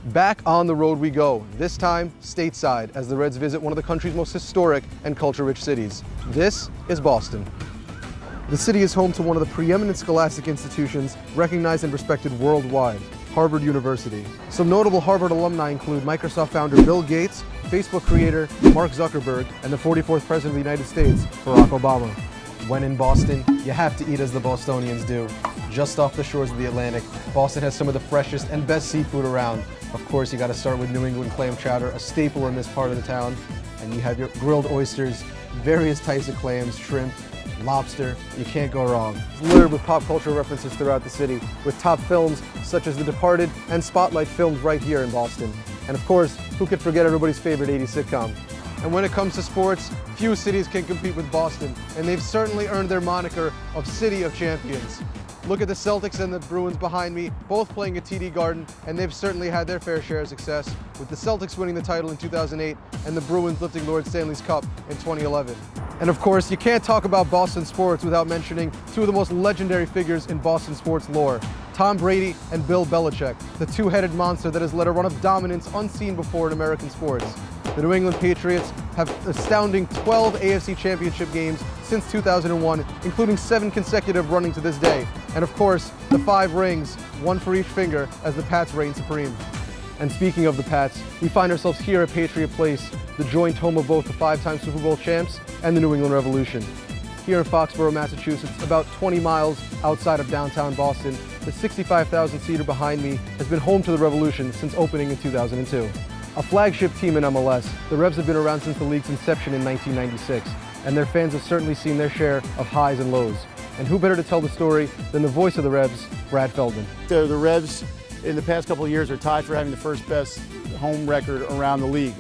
Back on the road we go, this time stateside, as the Reds visit one of the country's most historic and culture-rich cities. This is Boston. The city is home to one of the preeminent scholastic institutions recognized and respected worldwide, Harvard University. Some notable Harvard alumni include Microsoft founder Bill Gates, Facebook creator Mark Zuckerberg, and the 44th President of the United States, Barack Obama. When in Boston, you have to eat as the Bostonians do. Just off the shores of the Atlantic, Boston has some of the freshest and best seafood around. Of course, you got to start with New England clam chowder, a staple in this part of the town. And you have your grilled oysters, various types of clams, shrimp, lobster. You can't go wrong. It's littered with pop culture references throughout the city, with top films such as The Departed and Spotlight filmed right here in Boston. And of course, who could forget everybody's favorite 80s sitcom? And when it comes to sports, few cities can compete with Boston, and they've certainly earned their moniker of City of Champions. Look at the Celtics and the Bruins behind me, both playing at TD Garden, and they've certainly had their fair share of success, with the Celtics winning the title in 2008 and the Bruins lifting Lord Stanley's Cup in 2011. And of course, you can't talk about Boston sports without mentioning two of the most legendary figures in Boston sports lore, Tom Brady and Bill Belichick, the two-headed monster that has led a run of dominance unseen before in American sports. The New England Patriots have astounding 12 AFC Championship games since 2001, including 7 consecutive running to this day. And of course, the 5 rings, 1 for each finger, as the Pats reign supreme. And speaking of the Pats, we find ourselves here at Patriot Place, the joint home of both the 5-time Super Bowl champs and the New England Revolution. Here in Foxborough, Massachusetts, about 20 miles outside of downtown Boston, the 65,000-seater behind me has been home to the Revolution since opening in 2002. A flagship team in MLS, the Revs have been around since the league's inception in 1996, and their fans have certainly seen their share of highs and lows. And who better to tell the story than the voice of the Revs, Brad Feldman. The Revs in the past couple of years are tied for having the first best home record around the league.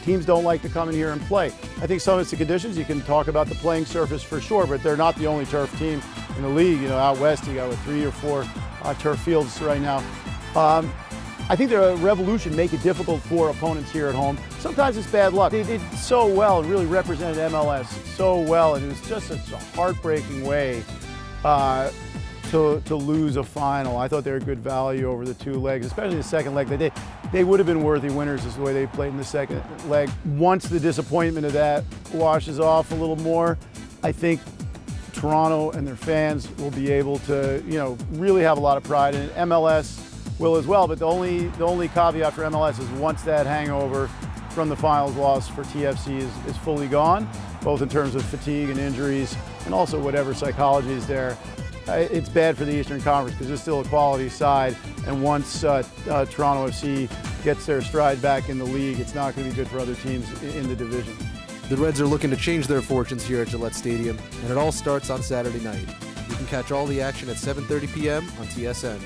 Teams don't like to come in here and play. I think some of it's the conditions. You can talk about the playing surface for sure, but they're not the only turf team in the league. You know, out west you got 3 or 4 turf fields right now. I think the Revolution make it difficult for opponents here at home. Sometimes it's bad luck. They did so well and really represented MLS so well, and it was just such a heartbreaking way to lose a final. I thought they were good value over the 2 legs, especially the second leg. They would have been worthy winners is the way they played in the second leg. Once the disappointment of that washes off a little more, I think Toronto and their fans will be able to, you know, really have a lot of pride in it. MLS will as well, but the only caveat for MLS is once that hangover from the finals loss for TFC is fully gone, both in terms of fatigue and injuries and also whatever psychology is there. It's bad for the Eastern Conference because it's still a quality side, and once Toronto FC gets their stride back in the league, it's not going to be good for other teams in the division. The Reds are looking to change their fortunes here at Gillette Stadium, and it all starts on Saturday night. You can catch all the action at 7:30 p.m. on TSN.